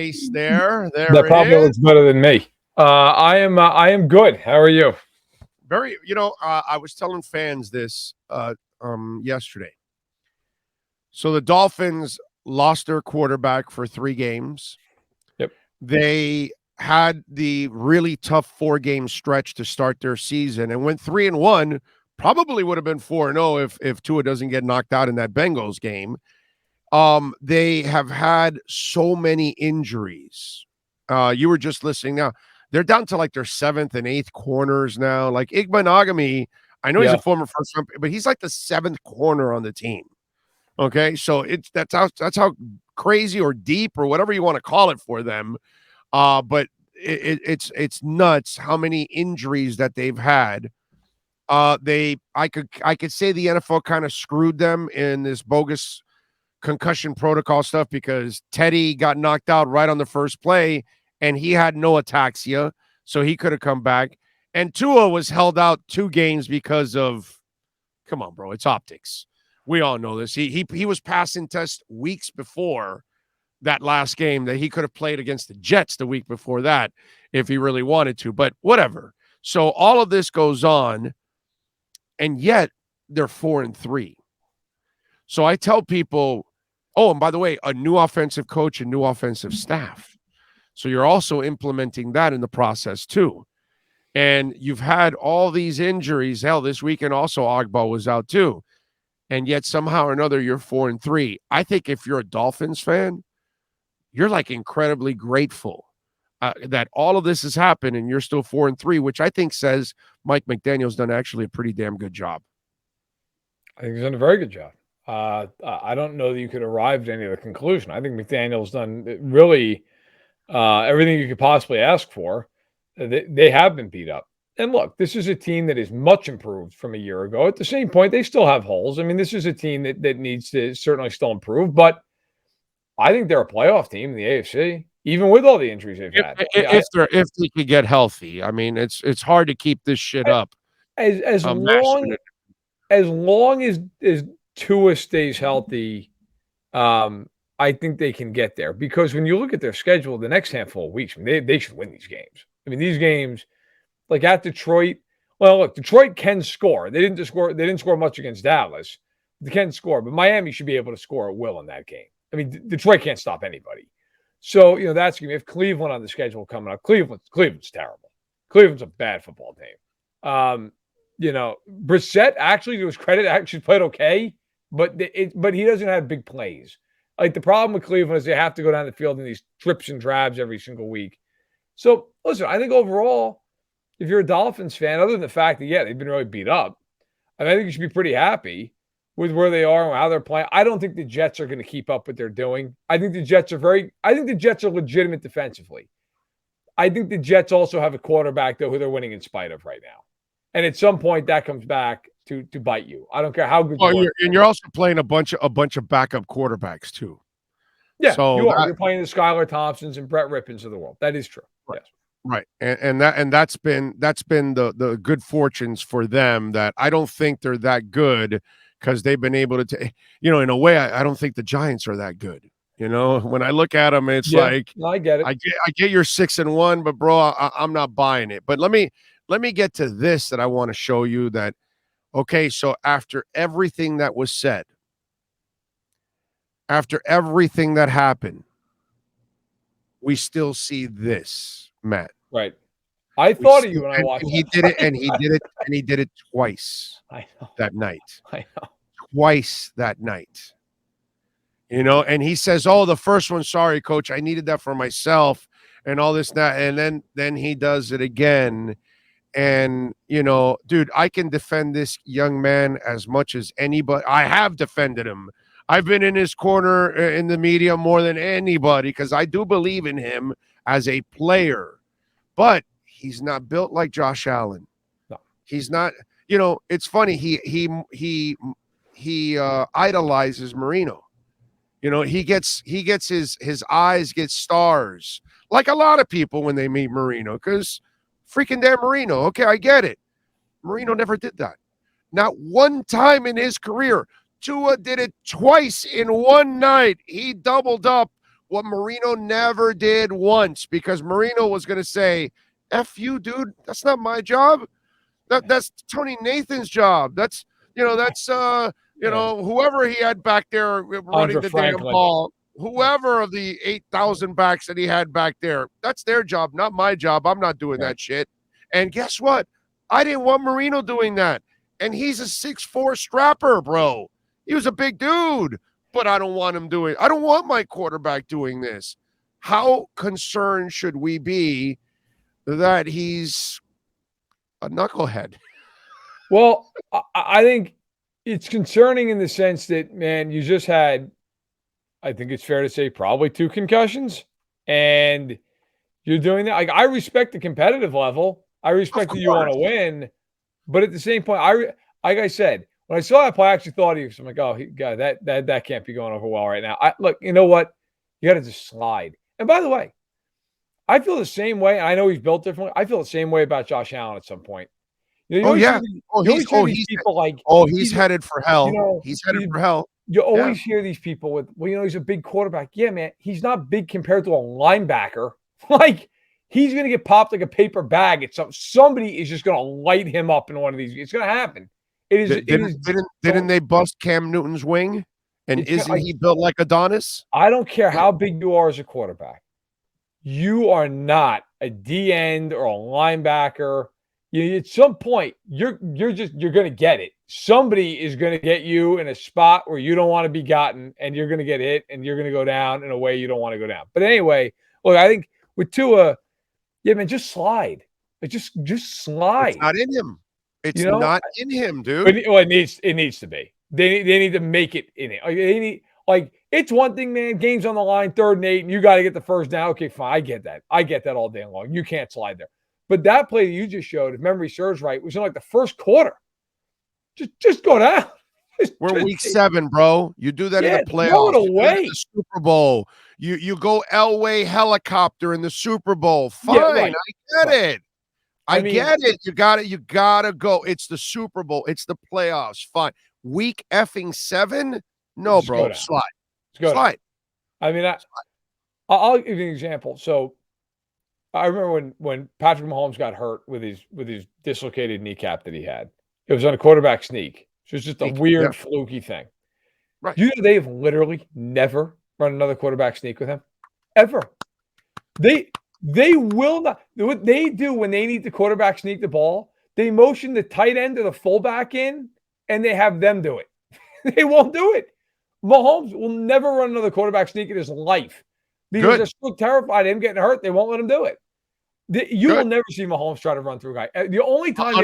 face there. That There it probably is. looks better than me. I am good. How are you? Very, I was telling fans this yesterday. So the Dolphins lost their quarterback for 3 games. Yep. They had the really tough 4-game stretch to start their season and went 3-1. Probably would have been 4-0 if Tua doesn't get knocked out in that Bengals game. They have had so many injuries. You were just listening now. They're down to like their 7th and 8th corners now. Like Igbenogany, I know he's a former first round, but he's like the 7th corner on the team. Okay, so that's how crazy or deep or whatever you want to call it for them. But it's nuts how many injuries that they've had. I could say the NFL kind of screwed them in this bogus concussion protocol stuff because Teddy got knocked out right on the first play and he had no ataxia, so he could have come back. And Tua was held out 2 games because of, come on, bro, it's optics. We all know this. He was passing test weeks before that last game that he could have played against the Jets the week before that if he really wanted to, but whatever. So all of this goes on, and yet they're 4-3. So I tell people, oh, and by the way, a new offensive coach and new offensive staff. So you're also implementing that in the process too. And you've had all these injuries. Hell, this weekend also Ogba was out too. And yet somehow or another you're 4-3. I think if you're a Dolphins fan, you're like incredibly grateful that all of this has happened and you're still 4-3, which I think says Mike McDaniel's done actually a pretty damn good job. I think he's done a very good job. I don't know that you could arrive at any other conclusion. I think McDaniel's done really everything you could possibly ask for. They have been beat up. And look, this is a team that is much improved from a year ago. At the same point, they still have holes. I mean, this is a team that needs to certainly still improve, but I think they're a playoff team in the AFC, even with all the injuries they've had. If they could get healthy. I mean, it's hard to keep this shit up. As long as Tua stays healthy, I think they can get there. Because when you look at their schedule, the next handful of weeks, I mean, they should win these games. I mean, these games, like at Detroit. Well, look, Detroit can score. They didn't score much against Dallas. They can score, but Miami should be able to score at will in that game. I mean, Detroit can't stop anybody. So, that's going to be if Cleveland on the schedule coming up. Cleveland's terrible. Cleveland's a bad football team. Brissett, actually, to his credit, actually played okay, but he doesn't have big plays. Like, the problem with Cleveland is they have to go down the field in these trips and drabs every single week. So, listen, I think overall, if you're a Dolphins fan, other than the fact that, they've been really beat up, I think you should be pretty happy with where they are and how they're playing. I don't think the Jets are going to keep up what they're doing. I think the Jets are legitimate defensively. I think the Jets also have a quarterback, though, who they're winning in spite of right now. And at some point, that comes back to bite you. I don't care how good you are. And you're also playing a bunch of backup quarterbacks, too. Yeah, so you are. You're playing the Skylar Thompsons and Brett Rippons of the world. That is true. Right. Yes. Right. And that's been the good fortunes for them that I don't think they're that good because they've been able to in a way, I don't think the Giants are that good. When I look at them, it's like I get it. I get your 6-1, but bro, I'm not buying it. But let me get to this that I want to show you that. Okay, so after everything that was said, after everything that happened, we still see this, Matt. Right. I thought of you when I watched it. He did it, and he did it twice. I know. That night. I know. Twice that night. And he says, "Oh, the first one, sorry, coach, I needed that for myself," and all this, that, and then he does it again. And dude, I can defend this young man as much as anybody. I have defended him. I've been in his corner in the media more than anybody because I do believe in him as a player. But he's not built like Josh Allen. No. He's not. It's funny. He idolizes Marino. He gets his eyes get stars like a lot of people when they meet Marino because freaking damn Marino. Okay, I get it. Marino never did that. Not one time in his career. Tua did it twice in one night. He doubled up what Marino never did once, because Marino was going to say, F you, dude. That's not my job. That's Tony Nathan's job. That's whoever he had back there running Andre the damn Franklin. ball, whoever of the 8,000 backs that he had back there, that's their job, not my job. I'm not doing that shit. And guess what? I didn't want Marino doing that. And he's a 6'4" strapper, bro. He was a big dude, but I don't want him doing. I don't want my quarterback doing this. How concerned should we be that he's a knucklehead? Well, I think it's concerning in the sense that, man, you just had, I think it's fair to say, probably 2 concussions, and you're doing that. Like, I respect the competitive level. I respect that you want to win, but at the same point, like I said, when I saw that play, I actually thought he was. I'm like, oh, God, that can't be going over well right now. Look, you know what? You got to just slide. And by the way, I feel the same way. I know he's built differently. I feel the same way about Josh Allen at some point. You know, He's headed for hell. You know, he's headed for hell. You always hear these people with, well, he's a big quarterback. Yeah, man, he's not big compared to a linebacker. Like, he's going to get popped like a paper bag at somebody is just going to light him up in one of these. It's going to happen. Didn't they bust Cam Newton's wing? And isn't he built like Adonis? I don't care how big you are as a quarterback. You are not a D end or a linebacker. At some point, you're going to get it. Somebody is going to get you in a spot where you don't want to be gotten, and you're going to get hit, and you're going to go down in a way you don't want to go down. But anyway, look, I think with Tua, yeah, man, just slide. Just slide. It's not in him. It's not in him, dude. But, it needs to be. They need to make it in it. It's one thing, man. Game's on the line, 3rd and 8, and you got to get the first down. Okay, fine. I get that. I get that all day long. You can't slide there. But that play that you just showed, if memory serves right, was in like the first quarter. Just go down. We're week 7, bro. You do that in the playoffs. Throw it away. The Super Bowl. You go Elway helicopter in the Super Bowl. Fine, I get it. I get it. You gotta go. It's the Super Bowl. It's the playoffs. Fine. Week effing 7? No, bro. Slide. Slide. I mean, I'll give you an example. So I remember when Patrick Mahomes got hurt with his dislocated kneecap that he had. It was on a quarterback sneak. So it's just a weird, fluky thing. Right. You know, they have literally never run another quarterback sneak with him. Ever. They will not. What they do when they need the quarterback sneak the ball, they motion the tight end or the fullback in, and they have them do it. They won't do it. Mahomes will never run another quarterback sneak in his life because they're so terrified of him getting hurt. They won't let him do it. You will never see Mahomes try to run through a guy. The only time,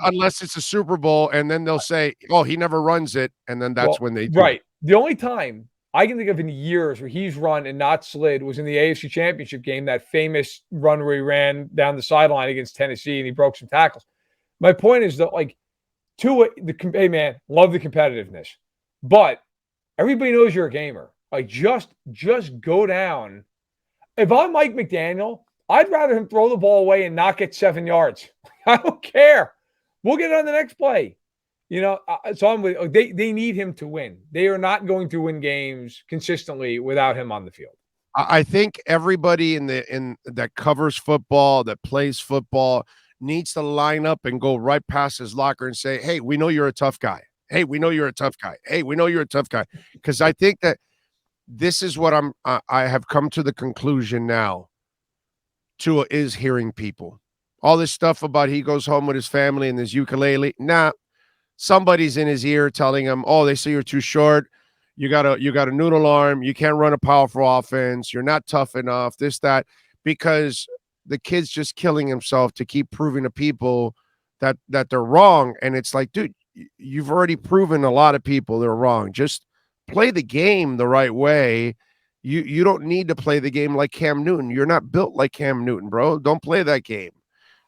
unless it's a Super Bowl, and then they'll say, "Oh, he never runs it," and then that's when they do. Right. The only time I can think of in years where he's run and not slid was in the AFC Championship game, that famous run where he ran down the sideline against Tennessee and he broke some tackles. My point is that, like, hey man, love the competitiveness, but everybody knows you're a gamer. Like, just go down. If I'm Mike McDaniel, I'd rather him throw the ball away and not get 7 yards. I don't care. We'll get on the next play. So I'm with. They need him to win. They are not going to win games consistently without him on the field. I think everybody in that covers football, that plays football, needs to line up and go right past his locker and say, "Hey, we know you're a tough guy. Hey, we know you're a tough guy. Hey, we know you're a tough guy." Because I think that this is what I have come to the conclusion now. Tua is hearing people. All this stuff about he goes home with his family and his ukulele. Nah, somebody's in his ear telling him, "Oh, they say you're too short. You got a noodle arm. You can't run a powerful offense. You're not tough enough. This, that," because the kid's just killing himself to keep proving to people that they're wrong. And it's like, dude, you've already proven a lot of people they're wrong. Just play the game the right way. You don't need to play the game like Cam Newton. You're not built like Cam Newton, bro. Don't play that game.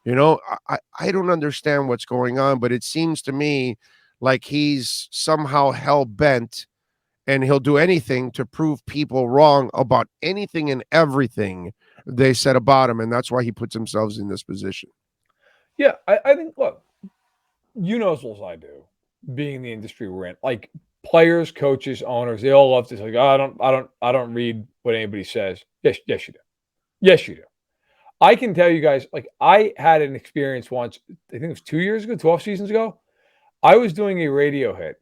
I don't understand what's going on, but it seems to me like he's somehow hell-bent, and he'll do anything to prove people wrong about anything and everything they said about him, and that's why he puts himself in this position. Yeah, I think, look, as well as I do, being in the industry we're in, like, players, coaches, owners, they all love to say, oh, I don't read what anybody says. Yes, yes, you do. Yes, you do. I can tell you guys, like I had an experience once, I think it was 2 years ago, 12 seasons ago. I was doing a radio hit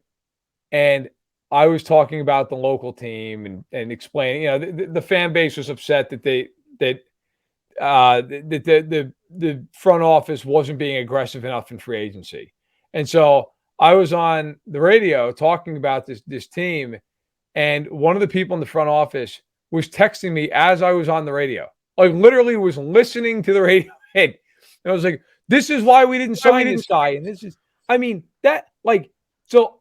and I was talking about the local team and explaining, the fan base was upset that the front office wasn't being aggressive enough in free agency. And so I was on the radio talking about this team, and one of the people in the front office was texting me as I was on the radio. Like literally was listening to the radio head. And I was like, this is why we didn't sign this guy. And this is, I mean, that like, so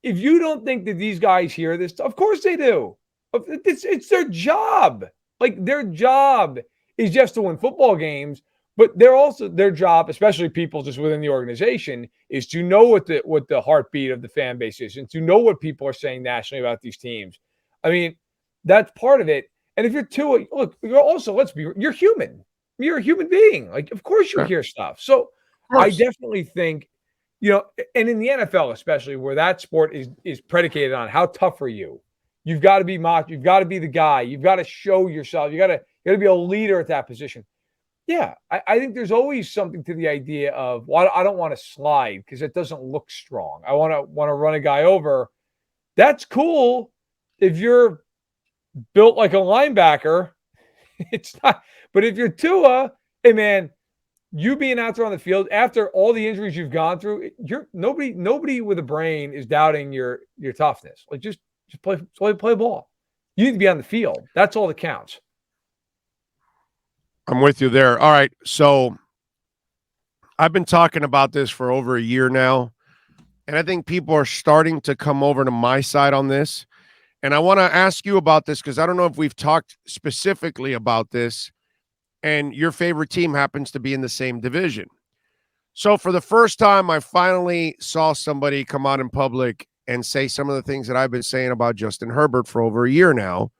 if you don't think that these guys hear this, of course they do. It's their job. Like their job is just to win football games, but they're also their job, especially people just within the organization, is to know what the heartbeat of the fan base is and to know what people are saying nationally about these teams. I mean, that's part of it. And if you're Tua, look, you're human. You're a human being. Like, of course you hear stuff. So I definitely think, and in the NFL especially, where that sport is predicated on how tough are you? You've got to be mocked. You've got to be the guy. You've got to show yourself. You got to be a leader at that position. Yeah, I think there's always something to the idea of, well, I don't want to slide because it doesn't look strong. I want to run a guy over. That's cool if you're built like a linebacker. It's not. But if you're Tua, hey man, you being out there on the field after all the injuries you've gone through, nobody with a brain is doubting your toughness. Like just play ball. You need to be on the field. That's all that counts. I'm with you there. All right. So I've been talking about this for over a year now, and I think people are starting to come over to my side on this. And I want to ask you about this because I don't know if we've talked specifically about this, and your favorite team happens to be in the same division. So for the first time, I finally saw somebody come out in public and say some of the things that I've been saying about Justin Herbert for over a year now.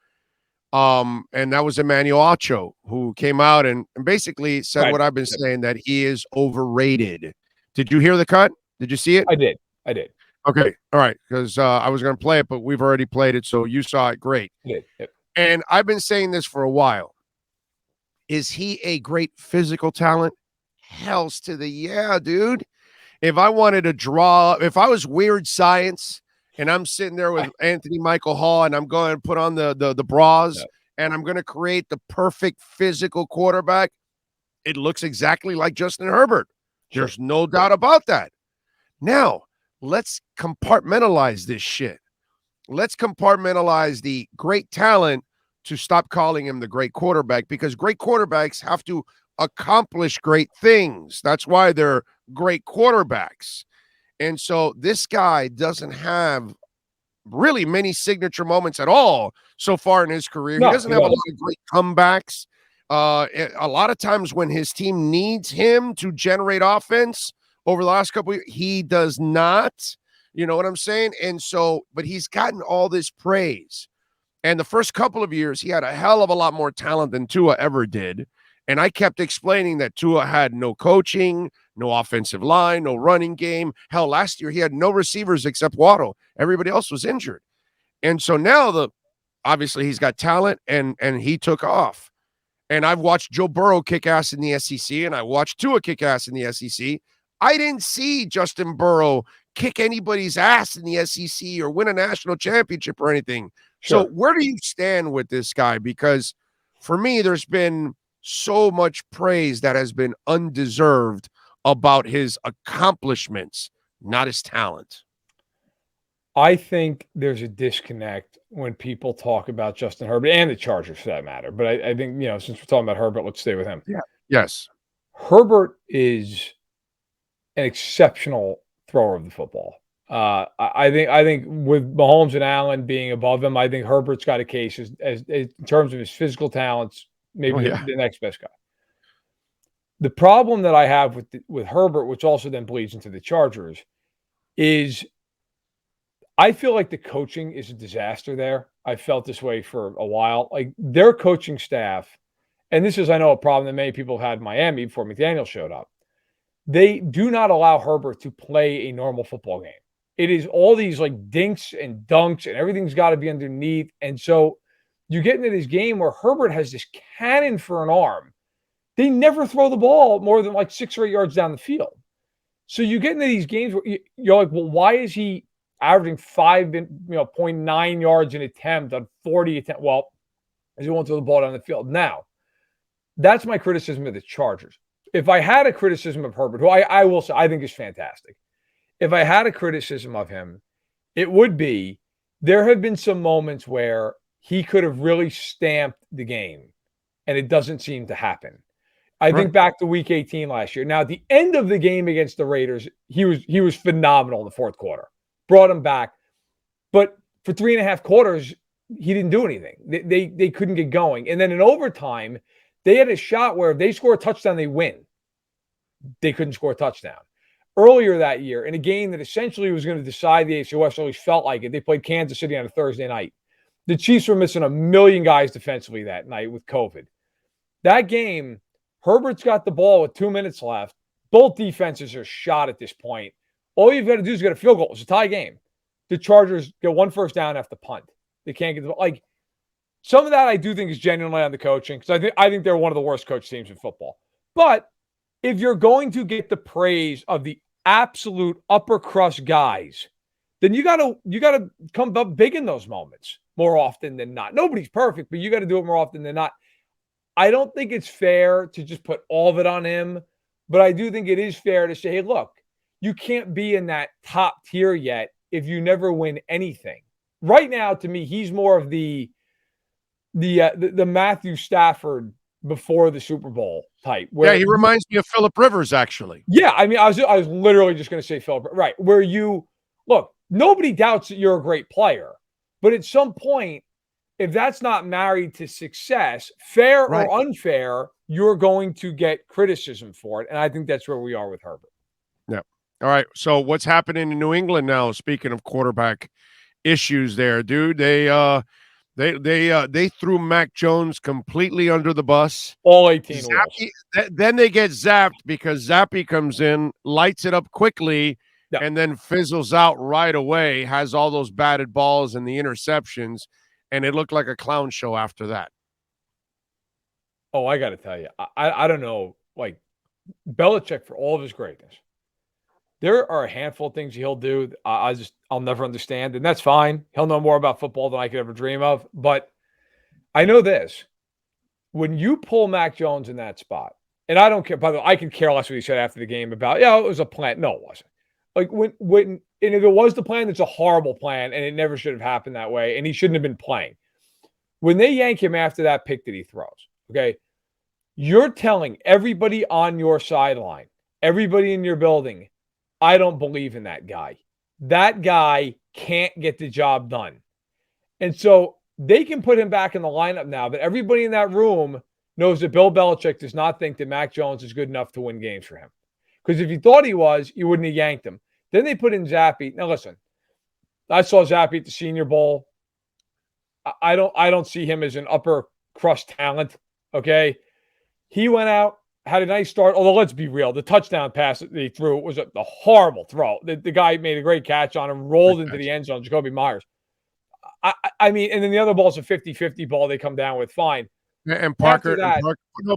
And that was Emmanuel Acho, who came out and basically said what I've been saying, that he is overrated. Did you hear the cut? Did you see it? I did. Okay. All right. Because I was going to play it, but we've already played it. So you saw it. Great. Yep. And I've been saying this for a while. Is he a great physical talent? Hells to the yeah, dude. If I wanted to draw, if I was Weird Science and I'm sitting there with Anthony Michael Hall and I'm going to put on the bras and I'm going to create the perfect physical quarterback, it looks exactly like Justin Herbert. There's no doubt about that. Now, let's compartmentalize this shit. Let's compartmentalize the great talent to stop calling him the great quarterback, because great quarterbacks have to accomplish great things. That's why they're great quarterbacks. And so this guy doesn't have really many signature moments at all so far in his career. He doesn't have a lot of great comebacks. A lot of times when his team needs him to generate offense over the last couple of years, he does not. You know what I'm saying? And so, but he's gotten all this praise. And the first couple of years, he had a hell of a lot more talent than Tua ever did. And I kept explaining that Tua had no coaching, no offensive line, no running game. Hell, last year he had no receivers except Waddle. Everybody else was injured. And so now obviously he's got talent and he took off. And I've watched Joe Burrow kick ass in the SEC, and I watched Tua kick ass in the SEC. I didn't see Justin Burrow kick anybody's ass in the SEC or win a national championship or anything. So where do you stand with this guy? Because for me, there's been so much praise that has been undeserved about his accomplishments, not his talent. I think there's a disconnect when people talk about Justin Herbert and the Chargers for that matter. But I think, since we're talking about Herbert, let's stay with him. Yeah. Yes. Herbert is an exceptional thrower of the football. I think with Mahomes and Allen being above him, I think Herbert's got a case as in terms of his physical talents, maybe the next best guy. The problem that I have with Herbert, which also then bleeds into the Chargers, is I feel like the coaching is a disaster there. I felt this way for a while. Like their coaching staff, and this is, I know, a problem that many people had in Miami before McDaniel showed up. They do not allow Herbert to play a normal football game. It is all these like dinks and dunks, and everything's got to be underneath. And so you get into this game where Herbert has this cannon for an arm. They never throw the ball more than like 6 or 8 yards down the field. So you get into these games where you're like, well, why is he averaging 0.9 yards an attempt on 40 attempts? Well, as he won't throw the ball down the field. Now, that's my criticism of the Chargers. If I had a criticism of Herbert, who I will say I think is fantastic, if I had a criticism of him, it would be there have been some moments where he could have really stamped the game, and it doesn't seem to happen. I think back to Week 18 last year. Now, at the end of the game against the Raiders, he was phenomenal in the fourth quarter. Brought him back. But for 3.5 quarters, he didn't do anything. They couldn't get going. And then in overtime, they had a shot where if they score a touchdown, they win. They couldn't score a touchdown. Earlier that year, in a game that essentially was going to decide the AFC West, at least felt like it, they played Kansas City on a Thursday night. The Chiefs were missing 1 million guys defensively that night with COVID. That game, Herbert's got the ball with 2 minutes left. Both defenses are shot at this point. All you've got to do is get a field goal. It's a tie game. The Chargers get 1 first down after punt. They can't get the ball. Like, some of that I do think is genuinely on the coaching, because I think they're one of the worst coach teams in football. But if you're going to get the praise of the absolute upper crust guys, then you gotta come up big in those moments more often than not. Nobody's perfect, but you got to do it more often than not. I don't think it's fair to just put all of it on him, but I do think it is fair to say, hey, look, you can't be in that top tier yet if you never win anything. Right now, to me, he's more of the Matthew Stafford before the Super Bowl type. Yeah, he reminds me of Phillip Rivers, actually. Yeah, I mean, I was literally just going to say Phillip, right? Where you look, nobody doubts that you're a great player, but at some point, if that's not married to success, fair or unfair, you're going to get criticism for it. And I think that's where we are with Herbert. Yeah. All right. So what's happening in New England now? Speaking of quarterback issues there, dude, they threw Mac Jones completely under the bus. All 18 wheels. Then they get zapped because Zappy comes in, lights it up quickly, and then fizzles out right away, has all those batted balls and the interceptions. And it looked like a clown show after that. Oh, I got to tell you, I don't know. Like, Belichick, for all of his greatness, there are a handful of things he'll do I'll never understand, and that's fine. He'll know more about football than I could ever dream of. But I know this: when you pull Mac Jones in that spot, and I don't care. By the way, I could care less what he said after the game about, it was a plan. No, it wasn't. Like when and if it was the plan, it's a horrible plan, and it never should have happened that way, and he shouldn't have been playing. When they yank him after that pick that he throws, okay, you're telling everybody on your sideline, everybody in your building, I don't believe in that guy. That guy can't get the job done. And so they can put him back in the lineup now, but everybody in that room knows that Bill Belichick does not think that Mac Jones is good enough to win games for him. Because if he thought he was, you wouldn't have yanked him. Then they put in Zappy. Now listen, I saw Zappy at the Senior Bowl. I don't see him as an upper crust talent. Okay. He went out, had a nice start. Although let's be real, the touchdown pass that they threw was a horrible throw. The guy made a great catch on him, rolled into the end zone, Jacoby Myers. I mean, and then the other ball's a 50-50 ball they come down with. Fine. And Parker,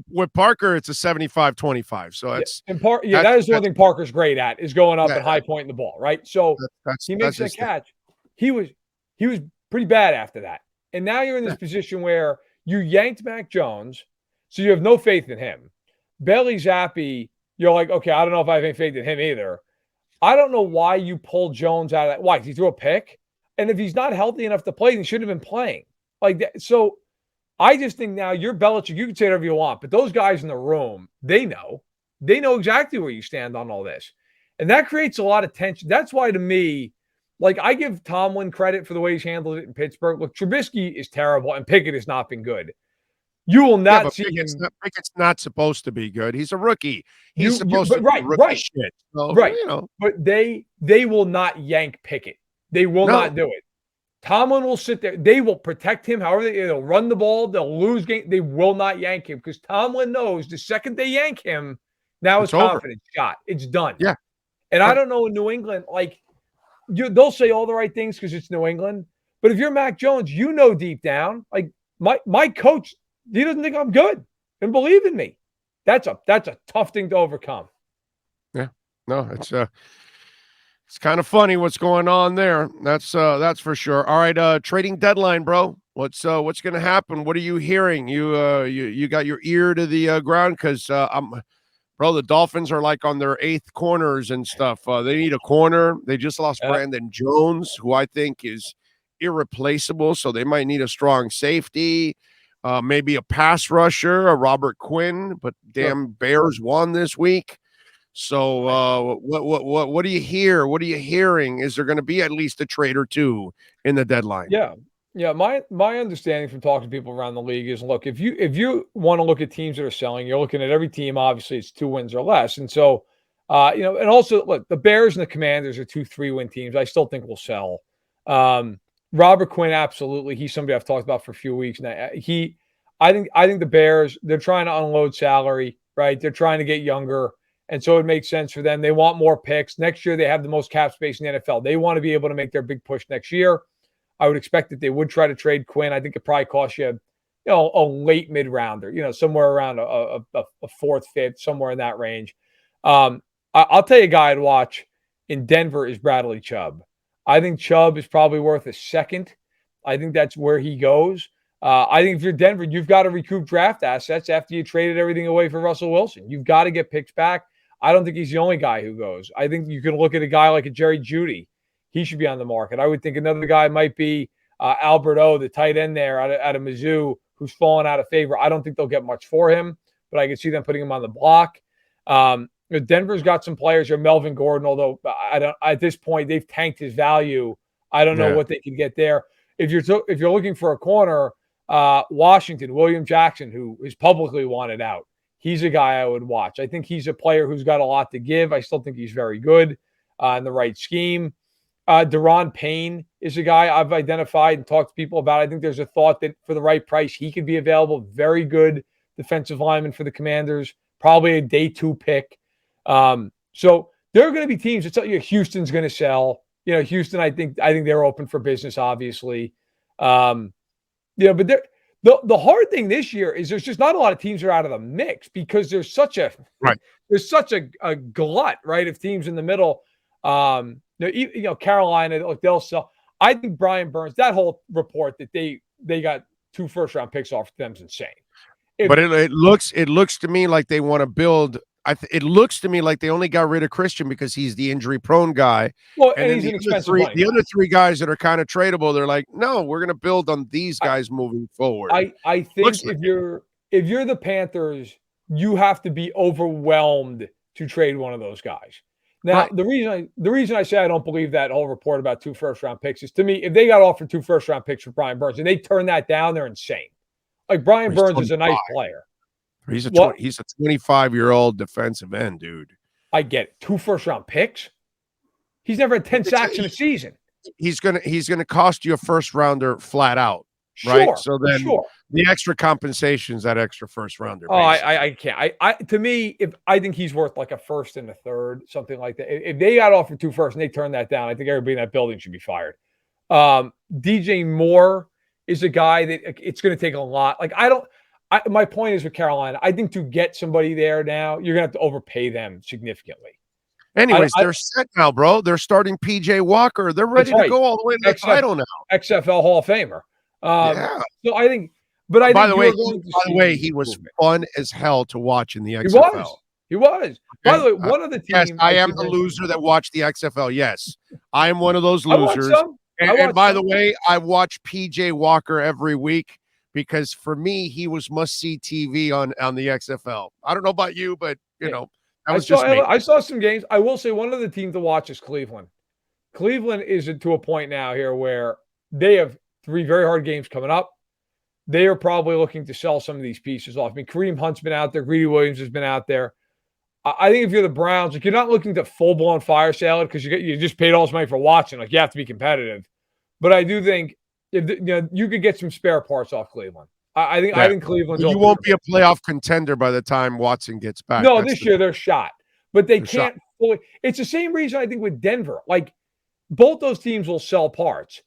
with Parker, it's a 75-25. So that's that is one thing Parker's great at, is going up and high pointing the ball, right? So he makes that catch. He was pretty bad after that. And now you're in this position where you yanked Mac Jones, so you have no faith in him. Bailey Zappi, you're like, okay, I don't know if I have any faith in him either. I don't know why you pulled Jones out of that. Why? Did he threw a pick? And if he's not healthy enough to play, then he shouldn't have been playing. Like that. So I just think now you're Belichick. You can say whatever you want, but those guys in the room, they know exactly where you stand on all this. And that creates a lot of tension. That's why, to me, like, I give Tomlin credit for the way he's handled it in Pittsburgh. Look, Trubisky is terrible, and Pickett has not been good. You will not see him. Pickett's not supposed to be good. He's a rookie. He's supposed to be rookie shit. So, But they will not yank Pickett. They will not do it. Tomlin will sit there. They will protect him. However, they'll run the ball. They'll lose game. They will not yank him because Tomlin knows the second they yank him, now his confidence shot. It's done. Yeah. And I don't know in New England, like, they'll say all the right things because it's New England. But if you're Mac Jones, you know deep down, like my coach, he doesn't think I'm good and believe in me. That's a tough thing to overcome. Yeah, no, it's kind of funny what's going on there. That's for sure. All right, trading deadline, bro. What's going to happen? What are you hearing? You got your ear to the ground because bro, the Dolphins are like on their 8th corners and stuff. They need a corner. They just lost Brandon Jones, who I think is irreplaceable. So they might need a strong safety, maybe a pass rusher, a Robert Quinn. But damn, Bears won this week. So what do you hear? What are you hearing? Is there going to be at least a trade or two in the deadline? Yeah. My understanding from talking to people around the league is, look, if you want to look at teams that are selling, you're looking at every team. Obviously, it's 2 wins or less, and so and also look, the Bears and the Commanders are 2 3-win teams. I still think will sell. Robert Quinn, absolutely, he's somebody I've talked about for a few weeks now. I think the Bears, they're trying to unload salary, right? They're trying to get younger. And so it makes sense for them. They want more picks. Next year, they have the most cap space in the NFL. They want to be able to make their big push next year. I would expect that they would try to trade Quinn. I think it probably costs you, a late mid-rounder, somewhere around a 4th, 5th, somewhere in that range. I'll tell you a guy I'd watch in Denver is Bradley Chubb. I think Chubb is probably worth a 2nd. I think that's where he goes. I think if you're Denver, you've got to recoup draft assets after you traded everything away for Russell Wilson. You've got to get picks back. I don't think he's the only guy who goes. I think you can look at a guy like a Jerry Jeudy. He should be on the market. I would think another guy might be Albert O, the tight end there out of Mizzou, who's fallen out of favor. I don't think they'll get much for him, but I can see them putting him on the block. Denver's got some players here. Melvin Gordon, although at this point they've tanked his value. I don't know what they can get there. If you're looking for a corner, Washington, William Jackson, who is publicly wanted out. He's a guy I would watch. I think he's a player who's got a lot to give. I still think he's very good in the right scheme. Deron Payne is a guy I've identified and talked to people about. I think there's a thought that for the right price, he could be available. Very good defensive lineman for the Commanders, probably a day 2 pick. So there are going to be teams that tell you Houston's going to sell. Houston, I think they're open for business, obviously. But the hard thing this year is there's just not a lot of teams that are out of the mix because there's such a glut, right, of teams in the middle. Carolina, like they'll sell. I think Brian Burns, that whole report that they got 2 first-round picks off them is insane. But it looks to me like they want to build. It looks to me like they only got rid of Christian because he's the injury-prone guy. Well, and he's an expensive money. The other 3 guys that are kind of tradable, they're like, no, we're going to build on these guys moving forward. I think if you're the Panthers, you have to be overwhelmed to trade one of those guys. Now, the reason I say I don't believe that whole report about 2 first-round picks is, to me, if they got offered 2 first-round picks for Brian Burns and they turn that down, they're insane. Like, Brian Burns is a nice player. He's a 25-year-old defensive end, dude. I get it. 2 first-round picks? He's never had 10 sacks in a season. He's gonna cost you a first-rounder flat out, right? So then the extra compensation's that extra first-rounder. Oh, I can't. To me, if I think he's worth like a 1st and a 3rd, something like that. If they got offered 2 firsts and they turned that down, I think everybody in that building should be fired. DJ Moore is a guy that it's going to take a lot. Like, my point is with Carolina, I think to get somebody there now, you're going to have to overpay them significantly. Anyways, they're set now, bro. They're starting PJ Walker. They're ready to go all the way to the title now. XFL Hall of Famer. So I think, by the way, he was fun as hell to watch in the XFL. He was. By the way, one of the teams. Yes, I am the loser that watched the XFL. Yes, I am one of those losers. And by the way, I watch PJ Walker every week because for me, he was must-see TV on the XFL. I don't know about you, but that was just me. I saw some games. I will say one of the teams to watch is Cleveland. Cleveland is to a point now here where they have 3 very hard games coming up. They are probably looking to sell some of these pieces off. I mean, Kareem Hunt's been out there. Greedy Williams has been out there. I think if you're the Browns, like, you're not looking to full-blown fire sale it because you just paid all this money for watching. Like, you have to be competitive. But I do think you could get some spare parts off Cleveland. I think Cleveland's. You won't be a playoff contender by the time Watson gets back. No, this year they're shot, but they can't fully. It's the same reason I think with Denver. Like, both those teams will sell parts,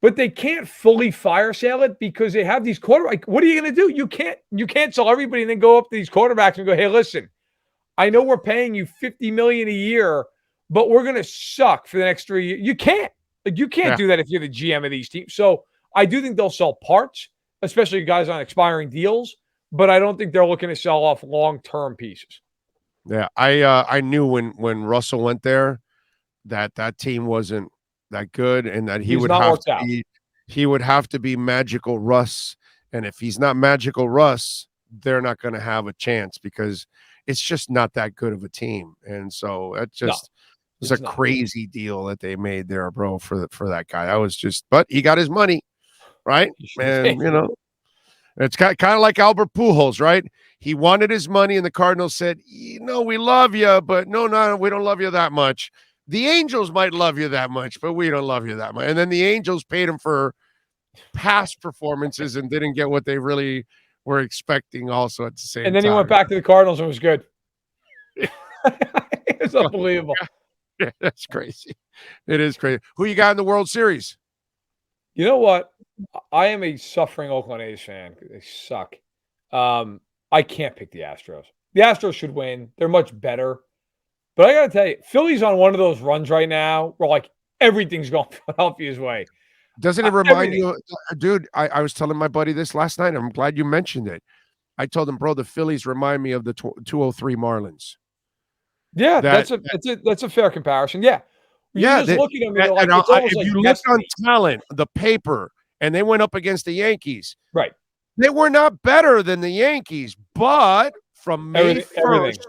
but they can't fully fire sale it because they have these quarterbacks. What are you going to do? You can't sell everybody and then go up to these quarterbacks and go, hey, listen, I know we're paying you $50 million a year, but we're going to suck for the next 3 years. You can't. You can't do that if you're the GM of these teams. So I do think they'll sell parts, especially guys on expiring deals, but I don't think they're looking to sell off long-term pieces. Yeah, I knew when Russell went there that team wasn't that good, and that he would have to be Magical Russ. And if he's not Magical Russ, they're not going to have a chance because it's just not that good of a team. And so it's a crazy deal that they made there, bro, for that guy. But he got his money, right? And it's kind of like Albert Pujols, right? He wanted his money, and the Cardinals said, we love you, but no, we don't love you that much. The Angels might love you that much, but we don't love you that much. And then the Angels paid him for past performances and didn't get what they really were expecting also at the same time. And then he went back to the Cardinals and was good. It's unbelievable. Yeah, that's crazy. It is crazy. Who you got in the World Series? You know what? I am a suffering Oakland A's fan. They suck. I can't pick the Astros. The Astros should win. They're much better. But I got to tell you, Philly's on one of those runs right now where, like, everything's going Philadelphia's way. Doesn't it remind you, dude, I was telling my buddy this last night. I'm glad you mentioned it. I told him, bro, the Phillies remind me of the 203 Marlins. Yeah, that's a fair comparison. Yeah. You just look at them and like, it's almost if like you look on talent, the paper, and they went up against the Yankees. Right. They were not better than the Yankees, but from May 1st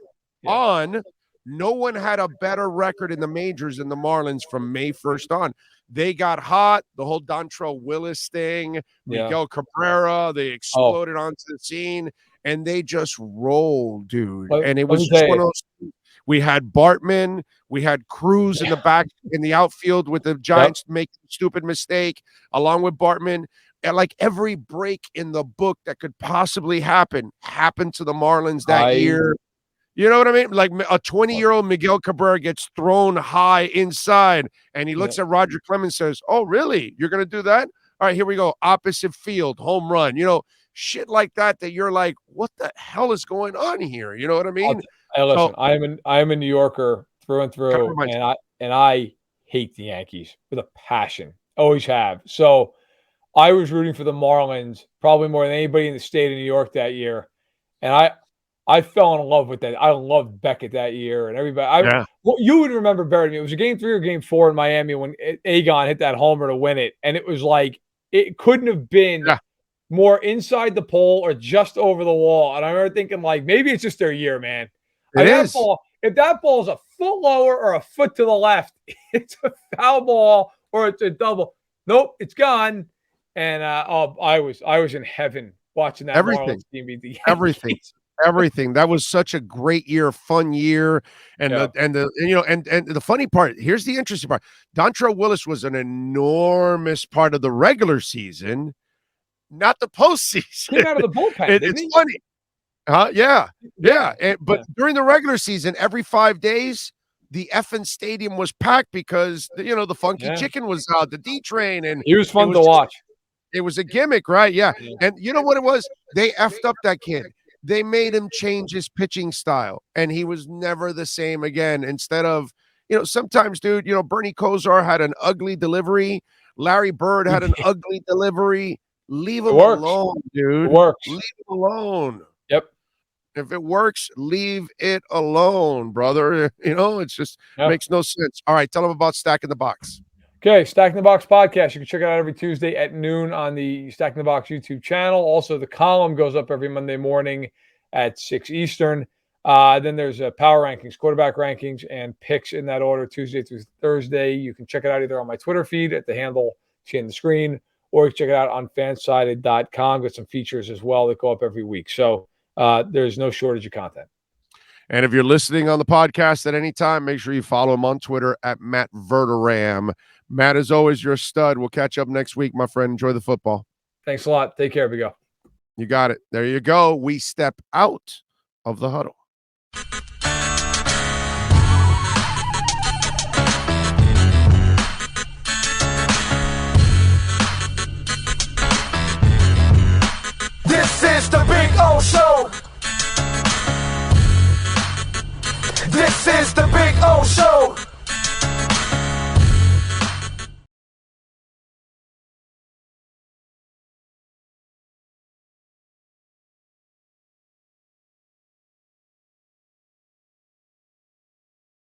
on, no one had a better record in the majors than the Marlins from May 1st on. They got hot, the whole Dontrell Willis thing, Miguel Cabrera, they exploded onto the scene, and they just rolled, dude. And it was just one of those. We had Bartman, we had Cruz in the back in the outfield with the Giants making a stupid mistake, along with Bartman. And like every break in the book that could possibly happened to the Marlins that year. You know what I mean? Like a 20-year-old Miguel Cabrera gets thrown high inside, and he looks at Roger Clemens and says, "Oh, really? You're going to do that? All right, here we go. Opposite field, home run." Shit like that you're like, what the hell is going on here? You know what I mean? Listen, I am a New Yorker through and through, and I hate the Yankees with a passion. Always have. So I was rooting for the Marlins probably more than anybody in the state of New York that year, and I fell in love with that. I loved Beckett that year, and everybody. You would remember better than me. It was a game 3 or game 4 in Miami when Agon hit that homer to win it, and it was like it couldn't have been more inside the pole or just over the wall. And I remember thinking, like, maybe it's just their year, man. If that ball is a foot lower or a foot to the left, it's a foul ball or it's a double. Nope, it's gone. And I was in heaven watching that Marlins team beat the Yankees. Everything. That was such a great year, fun year. And the funny part, here's the interesting part. Dontrell Willis was an enormous part of the regular season, not the postseason. Came out of the bullpen. It's funny. Yeah. But during the regular season, every 5 days, the effing stadium was packed because the Funky Chicken was out, the D Train, and he was fun to watch. It was a gimmick, right? Yeah. And you know what it was? They effed up that kid. They made him change his pitching style, and he was never the same again. Instead of, sometimes, dude, Bernie Kosar had an ugly delivery. Larry Bird had an ugly delivery. Leave him alone, dude. It works. Leave him alone. Yep. If it works, leave it alone, brother. It's just makes no sense. All right, tell them about Stacking the Box. Okay, Stacking the Box podcast. You can check it out every Tuesday at noon on the Stacking the Box YouTube channel. Also, the column goes up every Monday morning at 6 Eastern. Then there's power rankings, quarterback rankings, and picks in that order, Tuesday through Thursday. You can check it out either on my Twitter feed at the handle see on the screen, or you can check it out on fansided.com. Got some features as well that go up every week. So there's no shortage of content. And if you're listening on the podcast at any time, make sure you follow him on Twitter at Matt Verderame. Matt, as always, you're a stud. We'll catch up next week, my friend. Enjoy the football. Thanks a lot. Take care. We go. You got it. There you go. We step out of the huddle.